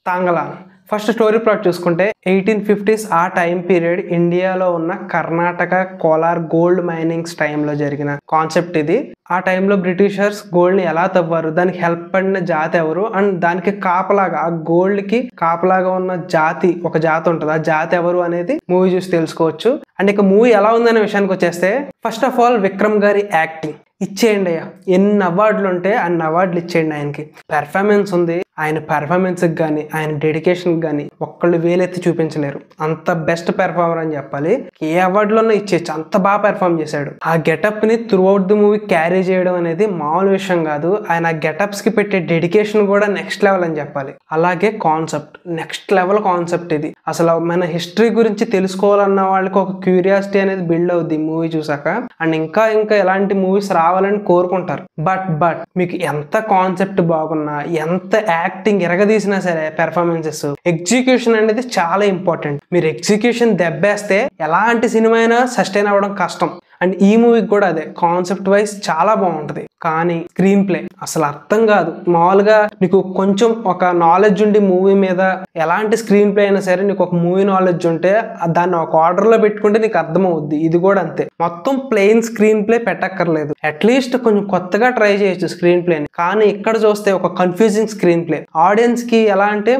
Thangalaan. First story plot చూసుకుంటే 1850s ఆ time period ఇండియాలో ఉన్న కర్ణాటక కోలార్ గోల్డ్ మైనింగ్స్ టైంలో జరిగిన కాన్సెప్ట్ ఇది. ఆ టైంలో బ్రిటిషర్స్ గోల్డ్ని ఎలా తవ్వారు, దానికి హెల్ప్ పడిన జాతి ఎవరు, అండ్ దానికి కాపలాగా ఆ గోల్డ్కి కాపలాగా ఉన్న జాతి ఒక జాతి ఉంటుంది, ఆ జాతి ఎవరు అనేది మూవీ చూసి తెలుసుకోవచ్చు. అండ్ ఇక మూవీ ఎలా ఉందనే విషయానికి వచ్చేస్తే ఫస్ట్ ఆఫ్ ఆల్ విక్రమ్ గారి యాక్టింగ్ ఇచ్చేయండి అయ్యా. ఎన్ని అవార్డులు ఉంటే అన్ని అవార్డులు ఇచ్చేయండి ఆయనకి. పెర్ఫార్మెన్స్ ఉంది, ఆయన పెర్ఫార్మెన్స్కి కానీ ఆయన డెడికేషన్కి కానీ ఒక్కళ్ళు వేలెత్తి చూపించలేరు. అంత బెస్ట్ పెర్ఫార్మర్ అని చెప్పాలి. ఏ అవార్డులోనూ ఇచ్చేయచ్చు, అంత బాగా పెర్ఫార్మ్ చేశాడు. ఆ గెటప్ని throughout the movie carry చేయడం అనేది మామూలు విషయం కాదు. ఆయన ఆ గెటప్స్కి పెట్టే డెడికేషన్ కూడా నెక్స్ట్ లెవెల్ అని చెప్పాలి. అలాగే కాన్సెప్ట్ నెక్స్ట్ లెవెల్ కాన్సెప్ట్ ఇది. అసలు మన హిస్టరీ గురించి తెలుసుకోవాలన్న వాళ్ళకి ఒక క్యూరియాసిటీ అనేది బిల్డ్ అవుద్ది మూవీ చూసాక. అండ్ ఇంకా ఎలాంటి మూవీస్ రావాలని కోరుకుంటారు. బట్ మీకు ఎంత కాన్సెప్ట్ బాగున్నా, ఎంత యాక్టింగ్ ఎరగదీసినా సరే, పెర్ఫార్మెన్సెస్, ఎగ్జిక్యూషన్ అనేది చాలా ఇంపార్టెంట్. మీరు ఎగ్జిక్యూషన్ దెబ్బేస్తే ఎలాంటి సినిమా అయినా సస్టైన్ అవ్వడం కష్టం. అండ్ ఈ మూవీకి కూడా అదే, కాన్సెప్ట్ వైజ్ చాలా బాగుంటుంది, కానీ స్క్రీన్ ప్లే అసలు అర్థం కాదు. మామూలుగా నీకు కొంచెం ఒక నాలెడ్జ్ ఉండి మూవీ మీద, ఎలాంటి స్క్రీన్ ప్లే అయినా సరే నీకు ఒక మూవీ నాలెడ్జ్ ఉంటే దాన్ని ఒక ఆర్డర్లో పెట్టుకుంటే నీకు అర్థమవుద్ది. ఇది కూడా అంతే, మొత్తం ప్లెయిన్ స్క్రీన్ ప్లే పెట్టక్కర్లేదు. అట్లీస్ట్ కొంచెం కొత్తగా ట్రై చేయొచ్చు స్క్రీన్ ప్లేని. కానీ ఇక్కడ చూస్తే ఒక కన్ఫ్యూజింగ్ స్క్రీన్ ప్లే. ఆడియన్స్ కి ఎలా అంటే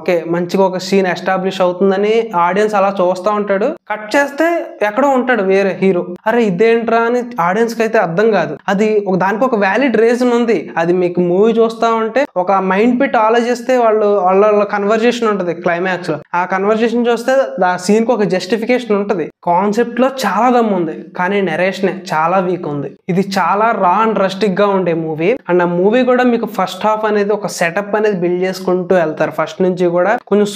ఓకే మంచిగా ఒక సీన్ ఎస్టాబ్లిష్ అవుతుందని ఆడియన్స్ అలా చూస్తూ ఉంటాడు, కట్ చేస్తే ఎక్కడో ఉంటాడు వేరే హీరో, అరే ఇదేంట్రా అని ఆడియన్స్ కి అయితే అర్థం కాదు. అది దానికి ఒక వ్యాలిడ్ రీజన్ ఉంది. అది మీకు మూవీ చూస్తా ఉంటే ఒక మైండ్ పెట్టి ఆలోచిస్తే వాళ్ళ కన్వర్జేషన్ ఉంటుంది క్లైమాక్స్ లో. ఆ కన్వర్జేషన్ చూస్తే ఆ సీన్ కి ఒక జస్టిఫికేషన్ ఉంటుంది. కాన్సెప్ట్ లో చాలా దమ్ము ఉంది, కానీ నెరేషన్ చాలా వీక్ ఉంది. ఇది చాలా రా అండ్ రస్టిక్ గా ఉండే మూవీ. అండ్ ఆ మూవీ కూడా మీకు ఫస్ట్ హాఫ్ అనేది ఒక సెటప్ అనేది బిల్డ్ చేసుకుంటూ వెళ్తారు. ఫస్ట్ నుంచి కూడా కొంచెం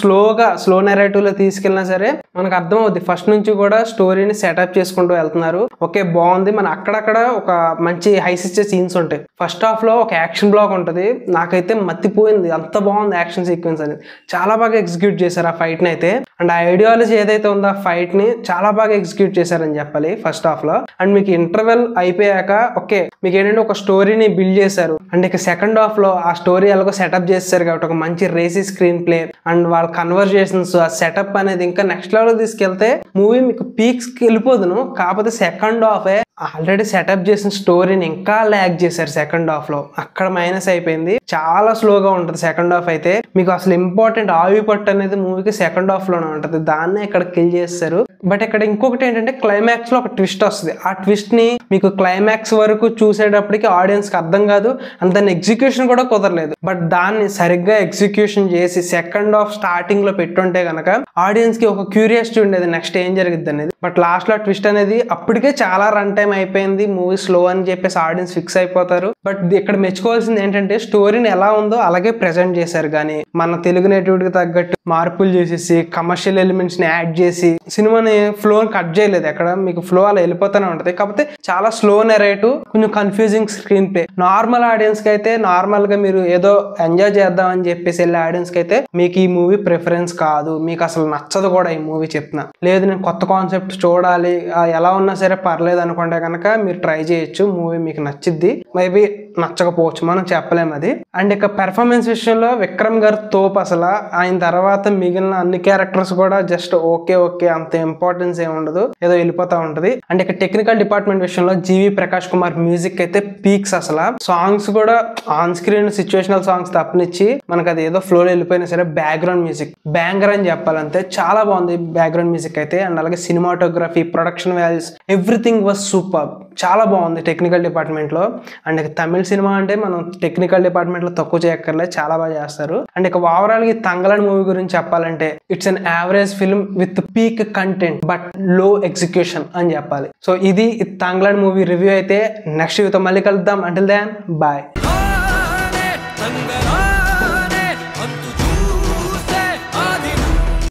స్లో నెరేటివ్ లో తీసుకెళ్ళినా సరే మనకు అర్థం అవుద్ది. ఫస్ట్ నుంచి కూడా స్టోరీని సెటప్ చేసుకుంటూ వెళ్తున్నారు. ఓకే బాగుంది. మన అక్కడక్కడ ఒక మంచి హైస్ ఇచ్చే సీన్స్ ఉంటాయి. ఫస్ట్ హాఫ్ లో ఒక యాక్షన్ బ్లాక్ ఉంటుంది, నాకైతే మత్తిపోయింది, అంత బాగుంది యాక్షన్ సీక్వెన్స్ అనేది. చాలా బాగా ఎగ్జిక్యూట్ చేశారు ఆ ఫైట్ ని అయితే. అండ్ ఆ ఐడియాలజీ ఏదైతే ఉందో ఆ ఫైట్ ని చాలా బాగా ఎగ్జిక్యూట్ చేశారని చెప్పాలి ఫస్ట్ హాఫ్ లో. అండ్ మీకు ఇంటర్వెల్ అయిపోయాక ఓకే మీకు ఏంటంటే ఒక స్టోరీని బిల్డ్ చేశారు. అండ్ ఇక సెకండ్ హాఫ్ లో ఆ స్టోరీ ఎలాగో సెటప్ చేస్తారు కాబట్టి ఒక మంచి రేసీ స్క్రీన్ ప్లే అండ్ వాళ్ళ కన్వర్జేషన్స్, ఆ సెటప్ అనేది ఇంకా నెక్స్ట్ లెవెల్ తీసుకెళ్తే మూవీ మీకు పీక్స్ కి వెళ్ళిపోదును. కాకపోతే సెకండ్ హాఫ్ ఆల్రెడీ సెటప్ చేసిన స్టోరీని ఇంకా ల్యాగ్ చేశారు సెకండ్ హాఫ్ లో, అక్కడ మైనస్ అయిపోయింది. చాలా స్లోగా ఉంటుంది సెకండ్ హాఫ్ అయితే. మీకు అసలు ఇంపార్టెంట్ ఆవి పట్టు అనేది మూవీకి సెకండ్ హాఫ్ లోనే ఉంటుంది, దాన్నే ఇక్కడ కిల్ చేస్తారు. బట్ ఇక్కడ ఇంకొకటి ఏంటంటే క్లైమాక్స్ లో ఒక ట్విస్ట్ వస్తుంది. ఆ ట్విస్ట్ ని మీకు క్లైమాక్స్ వరకు చూసేటప్పటికి ఆడియన్స్ కి అర్థం కాదు, అండ్ దాని ఎగ్జిక్యూషన్ కూడా కుదరలేదు. బట్ దాన్ని సరిగ్గా ఎగ్జిక్యూషన్ చేసి సెకండ్ హాఫ్ స్టార్టింగ్ లో పెట్టుంటే గనక ఆడియన్స్ కి ఒక క్యూరియాసిటీ ఉండేది నెక్స్ట్ ఏం జరిగింది అనేది. బట్ లాస్ట్ లో ట్విస్ట్ అనేది అప్పటికే చాలా రన్ టైం అయిపోయింది, మూవీ స్లో అని చెప్పేసి ఆడియన్స్ ఫిక్స్ అయిపోతారు. బట్ ఇక్కడ మెచ్చుకోవాల్సింది ఏంటంటే స్టోరీని ఎలా ఉందో అలాగే ప్రెజెంట్ చేశారు, కానీ మన తెలుగు నేటివిటీకి తగ్గట్టు మార్పులు చేసేసి కమర్షియల్ ఎలిమెంట్స్ ని యాడ్ చేసి సినిమాని ఫ్లో కట్ చేయలేదు. ఎక్కడ మీకు ఫ్లో అలా వెళ్ళిపోతూనే ఉంటది. కాకపోతే చాలా స్లో నెరేటివ్, కొంచెం confusing screen play. Normal audience కి అయితే నార్మల్ గా మీరు ఏదో ఎంజాయ్ చేద్దాం అని చెప్పేసి వెళ్ళే ఆడియన్స్ కి అయితే మీకు ఈ మూవీ ప్రిఫరెన్స్ కాదు, మీకు అసలు నచ్చదు కూడా ఈ మూవీ. చెప్తున్నా లేదు నేను కొత్త కాన్సెప్ట్ చూడాలి, ఎలా ఉన్నా సరే పర్లేదు అనుకుంటే కనుక మీరు ట్రై చేయొచ్చు, మూవీ మీకు నచ్చిద్ది. మేబీ నచ్చకపోవచ్చు, మనం చెప్పలేము అది. అండ్ ఇక పెర్ఫార్మెన్స్ విషయంలో విక్రమ్ గారు తోపు అసలు. ఆయన తర్వాత మిగిలిన అన్ని క్యారెక్టర్స్ కూడా జస్ట్ ఓకే అంత ఇంపార్టెన్స్ ఏమి ఉండదు, ఏదో వెళ్ళిపోతా ఉంటది. అండ్ ఇక టెక్నికల్ డిపార్ట్మెంట్ విషయంలో జీవి ప్రకాష్ కుమార్ మ్యూజిక్ అయితే పీక్స్ అసలు. సాంగ్స్ కూడా ఆన్ స్క్రీన్ సిచ్యువేషనల్ సాంగ్స్ తప్పనిచ్చి మనకు అది ఏదో ఫ్లోలో వెళ్ళిపోయినా సరే బ్యాక్గ్రౌండ్ మ్యూజిక్ బ్యాంగర్ అని చెప్పాలంతే, చాలా బాగుంది బ్యాక్గ్రౌండ్ మ్యూజిక్ అయితే. అండ్ అలాగే cinematography, production values, everything was super, చాలా బాగుంది టెక్నికల్ డిపార్ట్మెంట్ లో. అండ్ ఇక తమిళ సినిమా అంటే మనం టెక్నికల్ డిపార్ట్మెంట్ లో తక్కువ చేయక్కర్లేదు, చాలా బాగా చేస్తారు. అండ్ ఇక ఓవరాల్ గా తంగలాన్ మూవీ గురించి చెప్పాలంటే it's an average film with peak content but low execution అని చెప్పాలి. సో ఇది తంగలాన్ మూవీ రివ్యూ అయితే. నెక్స్ట్ వీడియోతో మళ్ళీ కలుద్దాం. Until then bye.